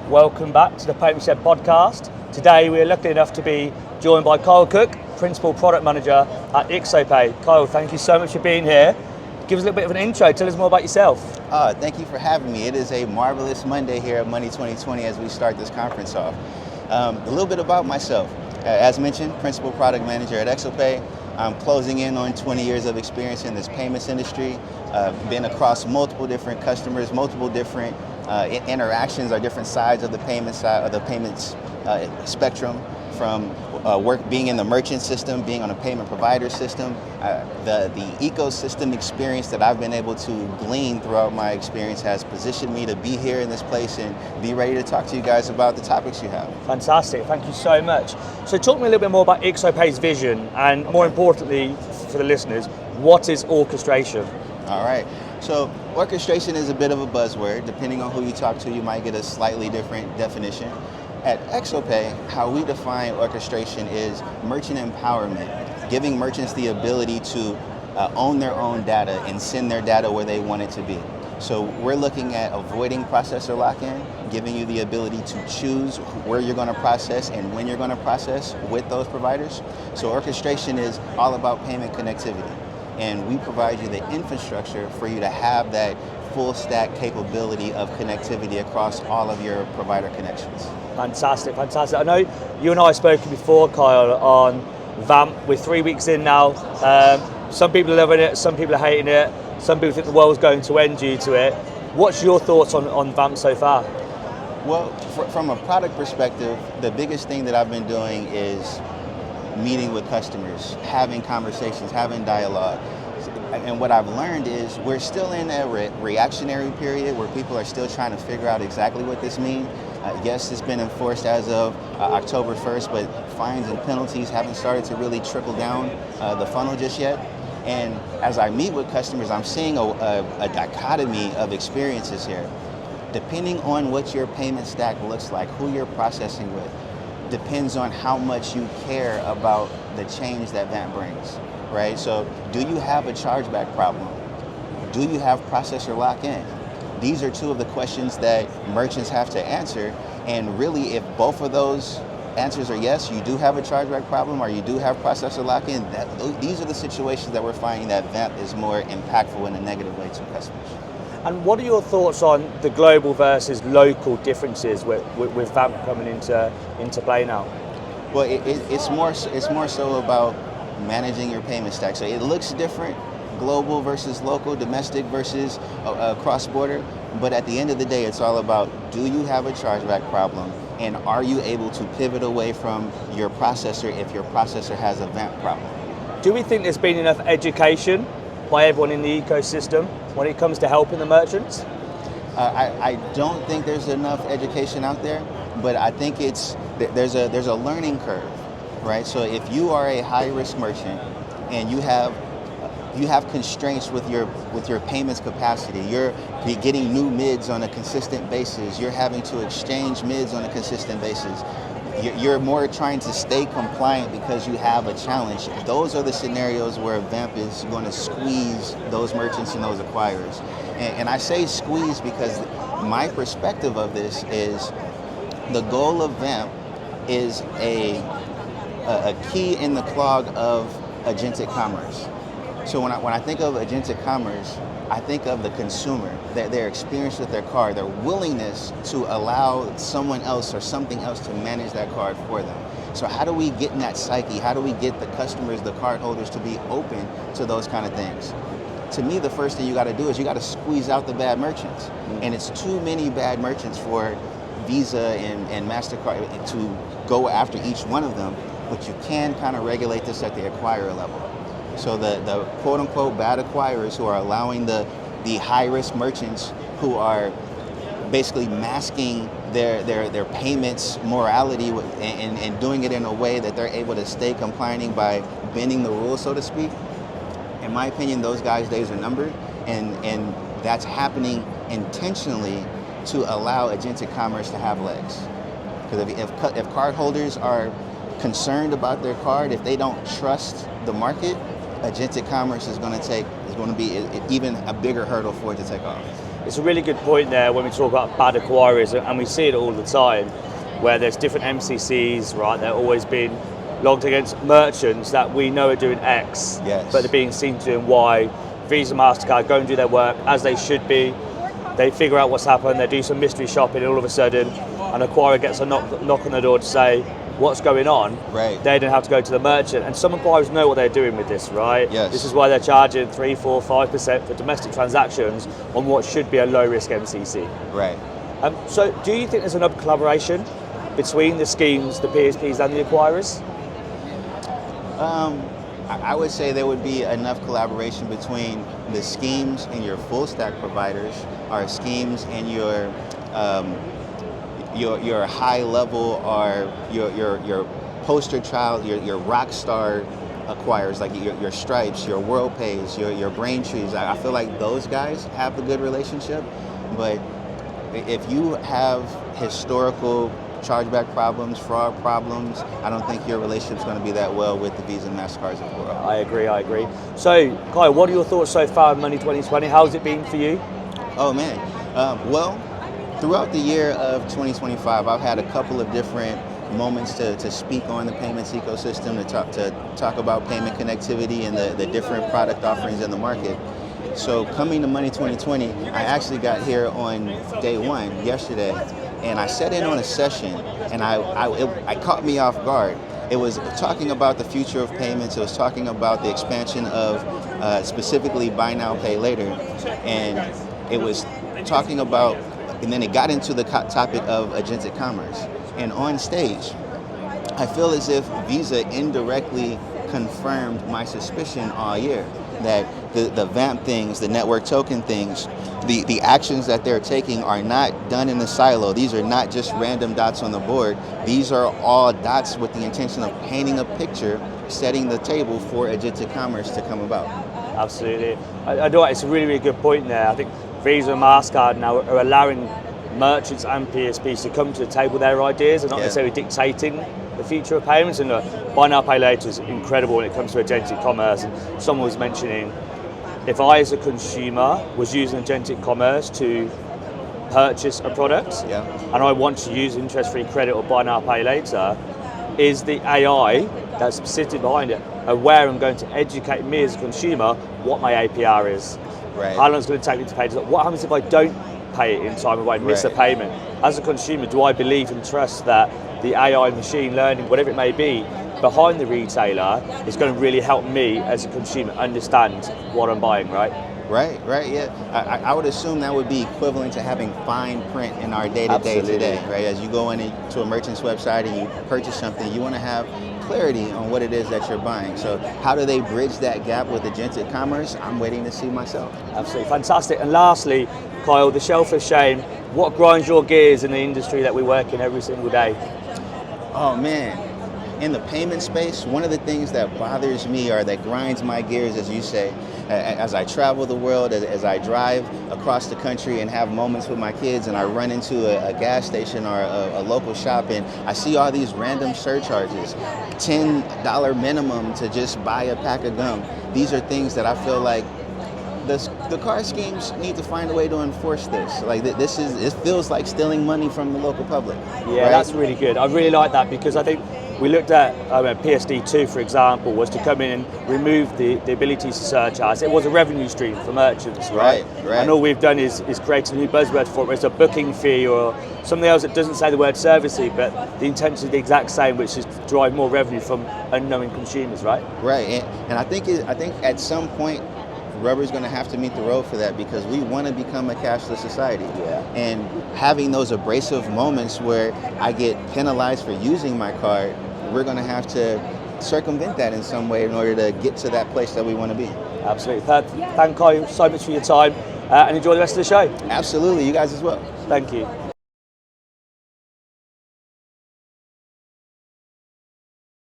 Welcome back to the Payment Shed podcast. Today we are lucky enough to be joined by Kiel Cook, Principal Product Manager at IXOPAY. Kiel, thank you so much for being here. Give us a little bit of an intro, tell us more about yourself. Thank you for having me. It is a marvelous Monday here at Money20 as we start this conference off. A little bit about myself. As mentioned, Principal Product Manager at IXOPAY. I'm closing in on 20 years of experience in this payments industry. Been across multiple different customers, multiple different interactions or different sides of the payment side of the payments spectrum, from being in the merchant system, being on a payment provider system. The ecosystem experience that I've been able to glean throughout my experience has positioned me to be here in this place and be ready to talk to you guys about the topics you have. Fantastic, thank you so much. So talk to me a little bit more about IXOPAY's vision, and more importantly for the listeners, what is orchestration? All right, so orchestration is a bit of a buzzword. Depending on who you talk to, you might get a slightly different definition. At IXOPAY, how we define orchestration is merchant empowerment, giving merchants the ability to own their own data and send their data where they want it to be. So we're looking at avoiding processor lock-in, giving you the ability to choose where you're going to process and when you're going to process with those providers. So orchestration is all about payment connectivity. And we provide you the infrastructure for you to have that full stack capability of connectivity across all of your provider connections. Fantastic, fantastic. I know you and I have spoken before, Kiel, on VAMP. We're 3 weeks in now. Some people are loving it, some people are hating it, some people think the world's going to end due to it. What's your thoughts on VAMP so far? Well, from a product perspective, the biggest thing that I've been doing is meeting with customers, having conversations, having dialogue. And what I've learned is we're still in a reactionary period where people are still trying to figure out exactly what this means. Yes, it's been enforced as of October 1st, but fines and penalties haven't started to really trickle down the funnel just yet. And as I meet with customers, I'm seeing a dichotomy of experiences here. Depending on what your payment stack looks like, who you're processing with, depends on how much you care about the change that VAMP brings, right? So do you have a chargeback problem? Do you have processor lock-in? These are two of the questions that merchants have to answer. And really, if both of those answers are yes, you do have a chargeback problem or you do have processor lock-in, these are the situations that we're finding that VAMP is more impactful in a negative way to customers. And what are your thoughts on the global versus local differences with VAMP coming into play now? Well, it's more so about managing your payment stack. So it looks different, global versus local, domestic versus cross-border. But at the end of the day, it's all about, do you have a chargeback problem? And are you able to pivot away from your processor if your processor has a VAMP problem? Do we think there's been enough education by everyone in the ecosystem when it comes to helping the merchants? I don't think there's enough education out there, but I think there's a learning curve, right? So if you are a high-risk merchant and you have constraints with your payments capacity, you're getting new mids on a consistent basis, you're having to exchange mids on a consistent basis, you're more trying to stay compliant because you have a challenge. Those are the scenarios where VAMP is going to squeeze those merchants and those acquirers. And I say squeeze because my perspective of this is the goal of VAMP is a key in the clog of agentic commerce. So when I think of agentic commerce, I think of the consumer, their experience with their card, their willingness to allow someone else or something else to manage that card for them. So how do we get in that psyche? How do we get the customers, the cardholders, to be open to those kind of things? To me, the first thing you got to do is you got to squeeze out the bad merchants. And it's too many bad merchants for Visa and MasterCard to go after each one of them, but you can kind of regulate this at the acquirer level. So the quote-unquote bad acquirers who are allowing the high-risk merchants who are basically masking their payments morality and doing it in a way that they're able to stay compliant by bending the rules, so to speak. In my opinion, those guys' days are numbered, and that's happening intentionally to allow agentic commerce to have legs. Because if cardholders are concerned about their card, if they don't trust the market, agentic commerce is going to be even a bigger hurdle for it to take off. it's a really good point there when we talk about bad acquirers, and we see it all the time, where there's different MCCs, right? They're always being logged against merchants that we know are doing X, Yes. but they're being seen to doing Y. Visa, MasterCard go and do their work as they should be. They figure out what's happened, they do some mystery shopping, and all of a sudden, an acquirer gets a knock on the door to say, what's going on? Right. They don't have to go to the merchant. And some acquirers know what they're doing with this, right? Yes. This is why they're charging 3, 4, 5% for domestic transactions on what should be a low-risk MCC. Right. So do you think there's enough collaboration between the schemes, the PSPs and the acquirers? I would say there would be enough collaboration between the schemes and your full stack providers, or schemes and your high level, or your poster child, your rock star acquirers, like your Stripes, your WorldPays, your Braintrees. I feel like those guys have a good relationship, but if you have historical chargeback problems, fraud problems, I don't think your relationship's going to be that well with the Visa and MasterCards of the world. I agree. So, Kyle, what are your thoughts so far on Money 2020? How's it been for you? Oh man, well, throughout the year of 2025, I've had a couple of different moments to speak on the payments ecosystem, to talk about payment connectivity and the different product offerings in the market. So coming to Money 2020, I actually got here on day one, yesterday, and I sat in on a session, and it caught me off guard. It was talking about the future of payments. It was talking about the expansion of specifically buy now, pay later, and it was talking about, and then it got into the topic of agentic commerce. And on stage, I feel as if Visa indirectly confirmed my suspicion all year that the VAMP things, the network token things, the actions that they're taking are not done in a silo. These are not just random dots on the board. These are all dots with the intention of painting a picture, setting the table for agentic commerce to come about. Absolutely. I know it's a really, really good point there. I think Visa and MasterCard now are allowing merchants and PSPs to come to the table with their ideas and not necessarily dictating the future of payments. And buy now, pay later is incredible when it comes to agentic commerce. And someone was mentioning, if I as a consumer was using agentic commerce to purchase a product and I want to use interest-free credit or buy now, pay later, is the AI that's sitting behind it aware and going to educate me as a consumer what my APR is? Right. How long it's going to take me to pay? What happens if I don't pay it in time, if I miss a payment? As a consumer, do I believe and trust that the AI, machine learning, whatever it may be, behind the retailer is going to really help me as a consumer understand what I'm buying, right? Right, yeah. I would assume that would be equivalent to having fine print in our day-to-day today, right? As you go into a merchant's website and you purchase something, you want to have clarity on what it is that you're buying. So how do they bridge that gap with agentic commerce? I'm waiting to see myself. Absolutely, fantastic. And lastly, Kyle, the shelf of shame, what grinds your gears in the industry that we work in every single day? Oh man, in the payment space, one of the things that bothers me, or that grinds my gears, as you say, as I travel the world, as I drive across the country and have moments with my kids, and I run into a gas station or a local shop, and I see all these random surcharges, $10 minimum to just buy a pack of gum. These are things that I feel like the card schemes need to find a way to enforce this. Like it feels like stealing money from the local public. Yeah, right? That's really good. I really like that, because I think we looked at PSD2, for example, was to come in and remove the ability to surcharge. It was a revenue stream for merchants, right? And all we've done is create a new buzzword for it. It's a booking fee or something else that doesn't say the word service fee, but the intention is the exact same, which is to drive more revenue from unknowing consumers, right? Right, and I think at some point, rubber's going to have to meet the road for that, because we want to become a cashless society. And having those abrasive moments where I get penalized for using my card, we're going to have to circumvent that in some way in order to get to that place that we want to be. Absolutely. Thank you so much for your time, and enjoy the rest of the show. Absolutely. You guys as well. Thank you.